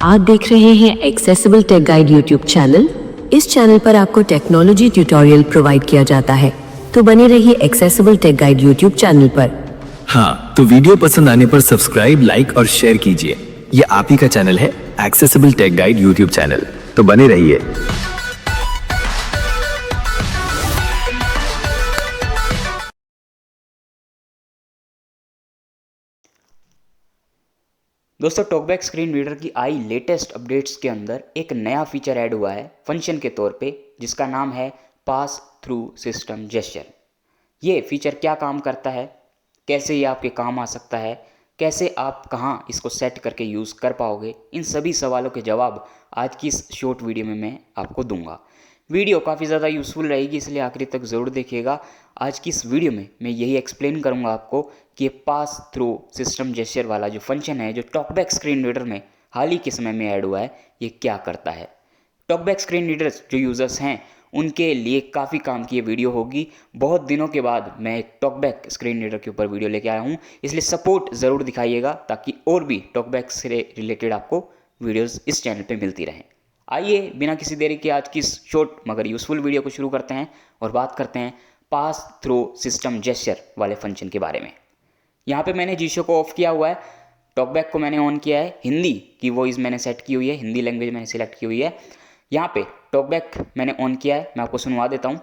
आप देख रहे हैं accessible tech guide YouTube channel. इस चैनल पर आपको टेक्नोलॉजी ट्यूटोरियल प्रोवाइड किया जाता है, तो बने रहिए accessible tech guide YouTube channel पर। हाँ, तो वीडियो पसंद आने पर सब्सक्राइब, लाइक और शेयर कीजिए। ये आप ही का चैनल है accessible tech guide YouTube channel, तो बने रहिए। दोस्तों, टॉकबैक स्क्रीन रीडर की आई लेटेस्ट अपडेट्स के अंदर एक नया फीचर ऐड हुआ है फंक्शन के तौर पे, जिसका नाम है पास थ्रू सिस्टम जेस्चर। ये फीचर क्या काम करता है, कैसे ये आपके काम आ सकता है, कैसे आप कहाँ इसको सेट करके यूज़ कर पाओगे, इन सभी सवालों के जवाब आज की इस शॉर्ट वीडियो में मैं आपको दूंगा। वीडियो काफ़ी ज़्यादा यूज़फुल रहेगी, इसलिए आखिरी तक ज़रूर देखिएगा। आज की इस वीडियो में मैं यही एक्सप्लेन करूंगा आपको कि ये पास थ्रू सिस्टम जेस्चर वाला जो फंक्शन है, जो टॉकबैक स्क्रीन रीडर में हाल ही के समय में ऐड हुआ है, ये क्या करता है। टॉकबैक स्क्रीन रीडर्स जो यूज़र्स हैं उनके लिए काफ़ी काम की ये वीडियो होगी। बहुत दिनों के बाद मैं एक टॉकबैक स्क्रीन रीडर के ऊपर वीडियो लेके आया हूँ, इसलिए सपोर्ट ज़रूर दिखाइएगा ताकि और भी टॉकबैक से रिलेटेड आपको वीडियोज़ इस चैनल पर मिलती रहें। आइए बिना किसी देरी के आज की इस शॉर्ट मगर यूज़फुल वीडियो को शुरू करते हैं और बात करते हैं पास थ्रू सिस्टम जेस्चर वाले फंक्शन के बारे में। यहाँ पे मैंने जीशो को ऑफ किया हुआ है, टॉकबैक को मैंने ऑन किया है, हिंदी की वॉइस मैंने सेट की हुई है, हिंदी लैंग्वेज मैंने सिलेक्ट की हुई है। यहाँ पे टॉकबैक मैंने ऑन किया है, मैं आपको सुनवा देता हूँ।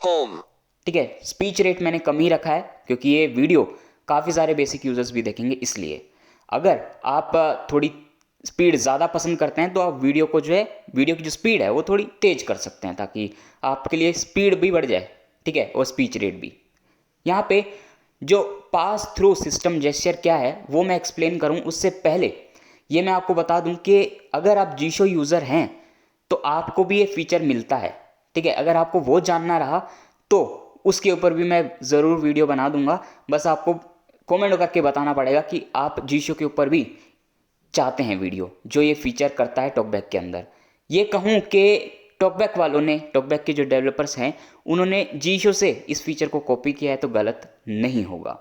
होम, ठीक है। स्पीच रेट मैंने कम ही रखा है क्योंकि ये वीडियो काफ़ी सारे बेसिक यूजर्स भी देखेंगे, इसलिए अगर आप थोड़ी स्पीड ज़्यादा पसंद करते हैं तो आप वीडियो को जो है, वीडियो की जो स्पीड है वो थोड़ी तेज कर सकते हैं ताकि आपके लिए स्पीड भी बढ़ जाए, ठीक है, और स्पीच रेट भी। यहाँ पे जो पास थ्रू सिस्टम जेस्चर क्या है वो मैं एक्सप्लेन करूँ उससे पहले ये मैं आपको बता दूं कि अगर आप जीशो यूज़र हैं तो आपको भी ये फीचर मिलता है, ठीक है। अगर आपको वो जानना रहा तो उसके ऊपर भी मैं ज़रूर वीडियो बना दूंगा, बस आपको कमेंट करके बताना पड़ेगा कि आप जीशो के ऊपर भी चाहते हैं वीडियो जो ये फीचर करता है टॉकबैक के अंदर। ये कहूँ कि टॉकबैक वालों ने, टॉकबैक के जो डेवलपर्स हैं उन्होंने जीशो से इस फीचर को कॉपी किया है तो गलत नहीं होगा।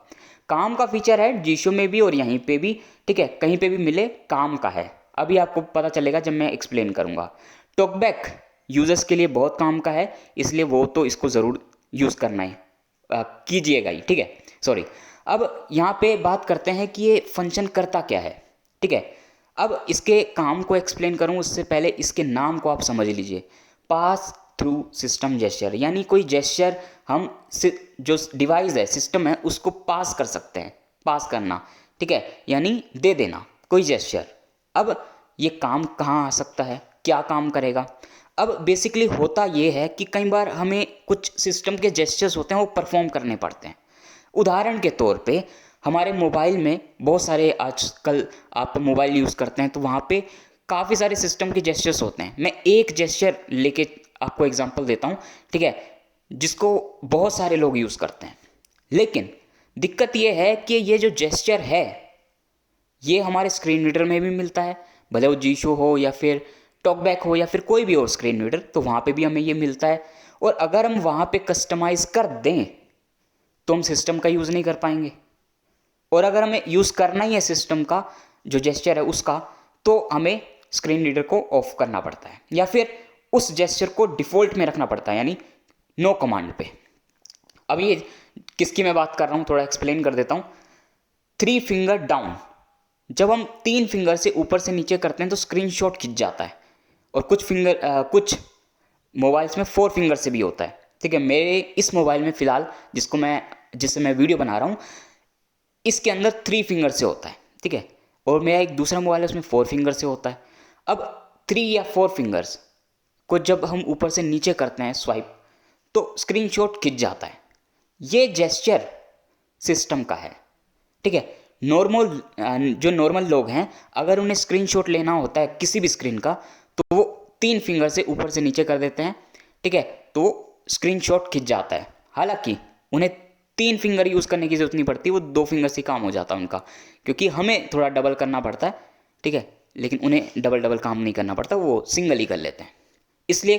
काम का फीचर है जीशो में भी और यहीं पे भी, ठीक है, कहीं पे भी मिले काम का है। अभी आपको पता चलेगा जब मैं एक्सप्लेन करूँगा। टॉकबैक यूज़र्स के लिए बहुत काम का है, इसलिए वो तो इसको ज़रूर यूज़ करना है, कीजिएगा ही, ठीक है। सॉरी, अब यहाँ पे बात करते हैं कि ये फंक्शन करता क्या है, ठीक है। अब इसके काम को एक्सप्लेन करूँ उससे पहले इसके नाम को आप समझ लीजिए। पास थ्रू सिस्टम जेस्चर, यानी कोई जेस्चर हम जो डिवाइस है, सिस्टम है, उसको पास कर सकते हैं। पास करना, ठीक है, यानी दे देना कोई जेस्चर। अब ये काम कहाँ आ सकता है, क्या काम करेगा। अब बेसिकली होता ये है कि कई बार हमें कुछ सिस्टम के जेस्चर्स होते हैं वो परफॉर्म करने पड़ते हैं। उदाहरण के तौर पे हमारे मोबाइल में बहुत सारे, आजकल आप मोबाइल यूज़ करते हैं तो वहाँ पे काफ़ी सारे सिस्टम के जेस्चर्स होते हैं। मैं एक जेस्चर लेके आपको एग्जांपल देता हूँ, ठीक है, जिसको बहुत सारे लोग यूज़ करते हैं। लेकिन दिक्कत ये है कि ये जो जेस्चर है ये हमारे स्क्रीन रीडर में भी मिलता है, भले वो जीशो हो या फिर टॉकबैक हो या फिर कोई भी हो स्क्रीन रीडर, तो वहाँ पे भी हमें ये मिलता है। और अगर हम वहाँ पे कस्टमाइज़ कर दें तो हम सिस्टम का यूज़ नहीं कर पाएंगे, और अगर हमें यूज़ करना ही है सिस्टम का जो जेस्चर है उसका, तो हमें स्क्रीन रीडर को ऑफ करना पड़ता है या फिर उस जेस्चर को डिफ़ॉल्ट में रखना पड़ता है, यानी नो कमांड पे। अब ये किसकी मैं बात कर रहा हूँ थोड़ा एक्सप्लेन कर देता हूँ। 3 फिंगर डाउन, जब हम 3 फिंगर से ऊपर से नीचे करते हैं तो स्क्रीनशॉट खिंच जाता है, और कुछ मोबाइल्स में 4 फिंगर से भी होता है, ठीक है। मेरे इस मोबाइल में फ़िलहाल जिससे मैं वीडियो बना रहा हूँ, इसके अंदर 3 फिंगर से होता है, ठीक है, और मेरा एक दूसरा मोबाइल है उसमें 4 फिंगर से होता है। अब 3 या 4 फिंगर्स को जब हम ऊपर से नीचे करते हैं स्वाइप, तो स्क्रीनशॉट खिंच जाता है। ये जेस्चर सिस्टम का है, ठीक है। जो नॉर्मल लोग हैं, अगर उन्हें स्क्रीनशॉट लेना होता है किसी भी स्क्रीन का, तो वो 3 फिंगर से ऊपर से नीचे कर देते हैं, ठीक है, तो स्क्रीनशॉट खिंच जाता है। हालांकि उन्हें 3 फिंगर यूज़ करने की ज़रूरत नहीं पड़ती, वो 2 फिंगर से काम हो जाता है उनका, क्योंकि हमें थोड़ा डबल करना पड़ता है, ठीक है, लेकिन उन्हें डबल काम नहीं करना पड़ता, वो सिंगल ही कर लेते हैं। इसलिए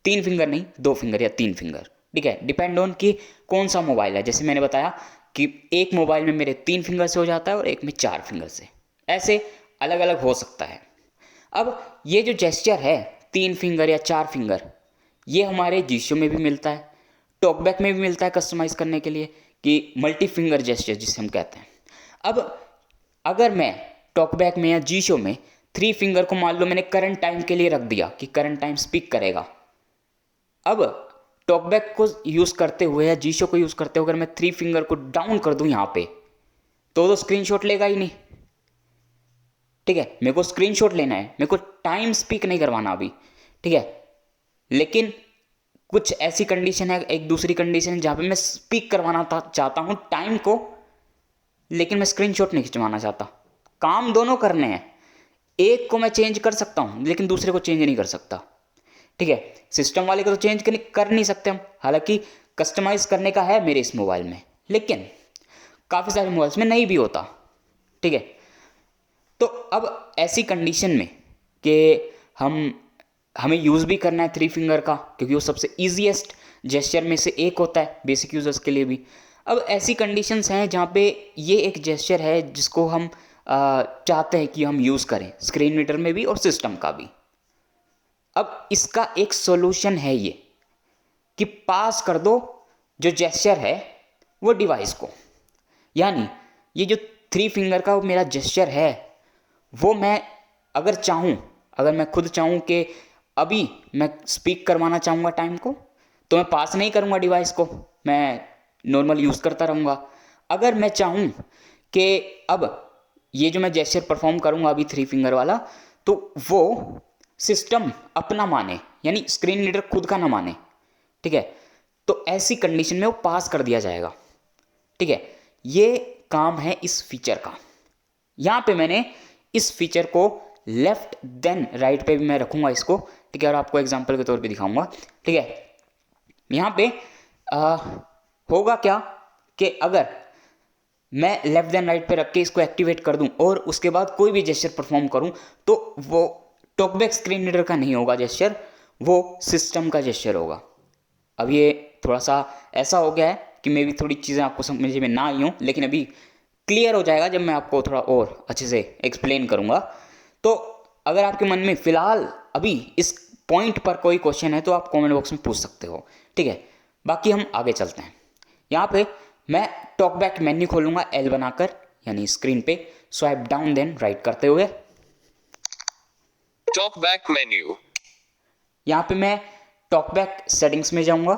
3 फिंगर नहीं, 2 फिंगर या 3 फिंगर, ठीक है, डिपेंड ऑन कि कौन सा मोबाइल है। जैसे मैंने बताया कि एक मोबाइल में मेरे 3 फिंगर से हो जाता है और एक में 4 फिंगर से। ऐसे अलग अलग हो सकता है। अब ये जो जेस्चर है 3 फिंगर या 4 फिंगर, ये हमारे जीशो में भी मिलता है, टॉकबैक में भी मिलता है कस्टमाइज़ करने के लिए, कि मल्टी फिंगर जेस्चर जिसे हम कहते हैं। अब अगर मैं टॉकबैक में या जीशो में 3 फिंगर को मान लो मैंने करंट टाइम के लिए रख दिया कि करंट टाइम स्पीक करेगा, अब टॉकबैक को यूज़ करते हुए या जीशो को यूज़ करते हुए अगर मैं 3 फिंगर को डाउन कर दूं यहाँ पे, तो स्क्रीनशॉट लेगा ही नहीं। ठीक है, मेरे को स्क्रीनशॉट लेना है, मेरे को टाइम स्पीक नहीं करवाना अभी। ठीक है, लेकिन कुछ ऐसी कंडीशन है, एक दूसरी कंडीशन है जहाँ पे मैं स्पीक करवाना चाहता हूँ टाइम को, लेकिन मैं स्क्रीनशॉट नहीं खिंचवाना चाहता। काम दोनों करने हैं, एक को मैं चेंज कर सकता हूँ लेकिन दूसरे को चेंज नहीं कर सकता। ठीक है, सिस्टम वाले को तो चेंज कर नहीं सकते हम, हालांकि कस्टमाइज करने का है मेरे इस मोबाइल में, लेकिन काफ़ी सारे मोबाइल्स में नहीं भी होता। ठीक है, तो अब ऐसी कंडीशन में कि हमें यूज़ भी करना है 3 फिंगर का, क्योंकि वो सबसे ईजीएस्ट जेस्चर में से एक होता है बेसिक यूज़र्स के लिए भी। अब ऐसी कंडीशंस हैं जहाँ पे ये एक जेस्चर है जिसको हम चाहते हैं कि हम यूज़ करें स्क्रीन रीडर में भी और सिस्टम का भी। अब इसका एक सॉल्यूशन है ये कि पास कर दो जो जेस्चर है वो डिवाइस को, यानी ये जो 3 फिंगर का मेरा जेस्चर है वो मैं अगर मैं खुद चाहूँ कि अभी मैं स्पीक करवाना चाहूँगा टाइम को, तो मैं पास नहीं करूँगा डिवाइस को, मैं नॉर्मल यूज़ करता रहूँगा। अगर मैं चाहूँ कि अब ये जो मैं जेस्चर परफॉर्म करूँगा अभी 3 फिंगर वाला, तो वो सिस्टम अपना माने, यानी स्क्रीन रीडर खुद का ना माने। ठीक है, तो ऐसी कंडीशन में वो पास कर दिया जाएगा। ठीक है, ये काम है इस फीचर का। यहाँ पे मैंने इस फीचर को लेफ्ट देन राइट पे भी मैं रखूँगा इसको। ठीक है, और आपको एग्जांपल के तौर पे दिखाऊंगा। ठीक है, यहाँ पे होगा क्या कि अगर मैं लेफ्ट देन राइट पे रख के इसको एक्टिवेट कर दूं और उसके बाद कोई भी जेस्चर परफॉर्म करूं, तो वो टॉकबैक स्क्रीन रीडर का नहीं होगा जेस्चर, वो सिस्टम का जेस्चर होगा। अब ये थोड़ा सा ऐसा हो गया है कि मे भी थोड़ी चीज़ें आपको समझ में ना आई हों, लेकिन अभी क्लियर हो जाएगा जब मैं आपको थोड़ा और अच्छे से एक्सप्लेन करूँगा। तो अगर आपके मन में फ़िलहाल अभी इस पॉइंट पर कोई क्वेश्चन है तो आप कमेंट बॉक्स में पूछ सकते हो। ठीक है, बाकी हम आगे चलते हैं। यहाँ पे मैं टॉकबैक मेन्यू खोलूँगा एल बनाकर, यानी स्क्रीन पे स्वाइप डाउन देन राइट करते हुए। टॉकबैक मेन्यू, यहाँ पे मैं टॉकबैक सेटिंग्स में जाऊँगा।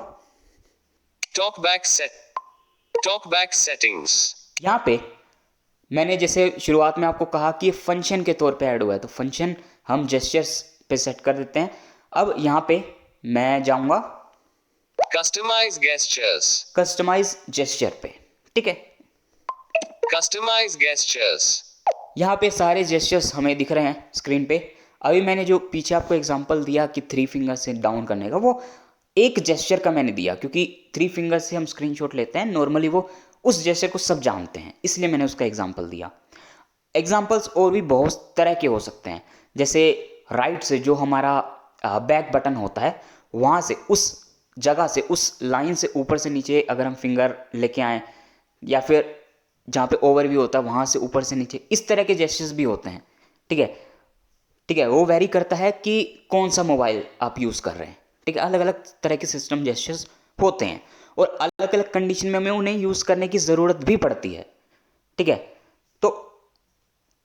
टॉकबैक सेटिंग्स, यहाँ पे मैंने जैसे शुरुआत में आपको कहा कि ये फंक्शन के तौर पे ऐड हुआ है, तो फंक्शन हम जेस्चर्स पे सेट कर देते हैं। अब यहाँ पे मैं जाऊँगा कस्टमाइज गेस्चर्स, कस्टमाइज जेस्चर पे। ठीक है, कस्टमाइज गेस्चर्स, यहाँ पे सारे जेस्चर्स हमें दिख रहे हैं स्क्रीन पे। अभी मैंने जो पीछे आपको एग्जांपल दिया कि 3 फिंगर से डाउन करने का, वो एक जेस्चर का मैंने दिया, क्योंकि 3 फिंगर से हम स्क्रीनशॉट लेते हैं नॉर्मली, वो उस जेस्चर को सब जानते हैं, इसलिए मैंने उसका एग्जांपल दिया। एग्जांपल्स और भी बहुत तरह के हो सकते हैं, जैसे राइट से जो हमारा बैक बटन होता है, वहाँ से उस जगह से उस लाइन से ऊपर से नीचे अगर हम फिंगर लेके आएँ, या फिर जहाँ पे ओवरव्यू होता है वहाँ से ऊपर से नीचे, इस तरह के जेस्चर्स भी होते हैं। ठीक है, वो वेरी करता है कि कौन सा मोबाइल आप यूज़ कर रहे हैं। ठीक है, अलग अलग तरह के सिस्टम जेस्चर्स होते हैं और अलग अलग कंडीशन में हमें उन्हें यूज़ करने की ज़रूरत भी पड़ती है। ठीक है, तो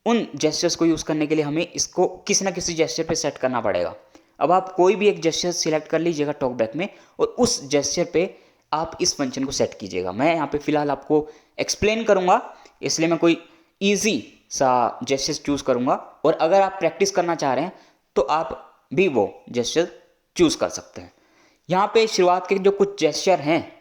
उन जेस्चर्स को यूज़ करने के लिए हमें इसको किसी ना किसी जेस्चर पे सेट करना पड़ेगा। अब आप कोई भी एक जेस्चर सिलेक्ट कर लीजिएगा टॉकबैक में और उस जेस्चर पे आप इस फंक्शन को सेट कीजिएगा। मैं यहाँ पे फ़िलहाल आपको एक्सप्लेन करूँगा, इसलिए मैं कोई ईजी सा जेस्चर चूज़ करूँगा, और अगर आप प्रैक्टिस करना चाह रहे हैं तो आप भी वो जेस्चर चूज़ कर सकते हैं। यहाँ पे शुरुआत के जो कुछ जेस्चर हैं,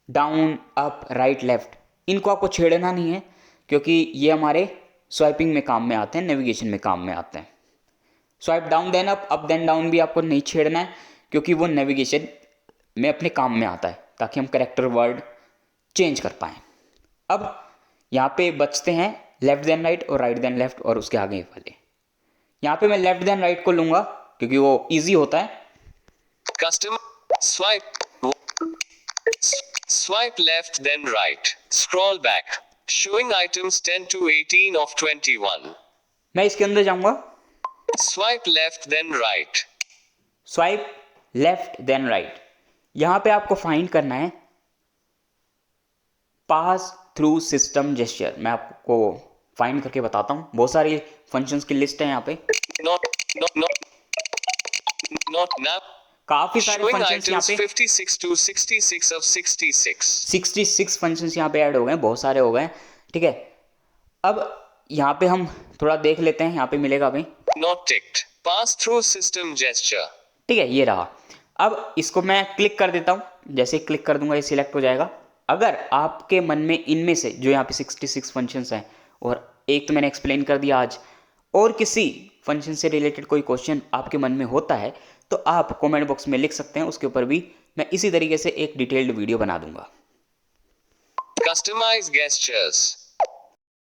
डाउन, अप, राइट, लेफ़्ट, इनको आपको छेड़ना नहीं है, क्योंकि ये हमारे स्वाइपिंग में काम में आते हैं, नेविगेशन में काम में आते हैं। Swipe down then up then down भी आपको नहीं छेड़ना है, क्योंकि वो नेविगेशन में अपने काम में आता है, ताकि हम कैरेक्टर वर्ड चेंज कर पाएँ। अब यहाँ पे बचते हैं लेफ्ट देन राइट और राइट देन लेफ्ट और उसके आगे वाले। यहाँ पे मैं लेफ्ट देन राइट को लूँगा क्योंकि वो ईजी होता है। Custom swipe left then right, scroll back, showing items 10 to 18 of 21. मैं इसके अंदर जाऊंगा, Swipe left then right. Swipe left then right. यहां पे आपको फाइंड करना है पास थ्रू सिस्टम जेस्चर। मैं आपको फाइंड करके बताता हूं, बहुत सारी फंक्शंस की लिस्ट है यहाँ पे, Not now. काफी सारे Showing फंक्शंस यहाँ items पे 56 to 66 of 66. 66 फंक्शंस यहाँ पे ऐड हो गए हैं, बहुत सारे हो गए हैं, ठीक है। अब यहाँ पे हम थोड़ा देख लेते हैं, यहाँ पे मिलेगा अभी, Not ticked. Pass through system gesture. ठीक है, ये रहा। अब इसको मैं क्लिक कर देता हूँ, जैसे ही क्लिक कर दूंगा ये सिलेक्ट हो जाएगा। अगर आपके मन में इनमें से जो यहाँ पे 66 फंक्शंस हैं, और एक तो मैंने एक्सप्लेन कर दिया आज, और किसी फंक्शन से रिलेटेड कोई क्वेश्चन आपके मन में होता है तो आप कमेंट बॉक्स में लिख सकते हैं, उसके ऊपर भी मैं इसी तरीके से एक डिटेल्ड वीडियो बना दूंगा। Customize gestures.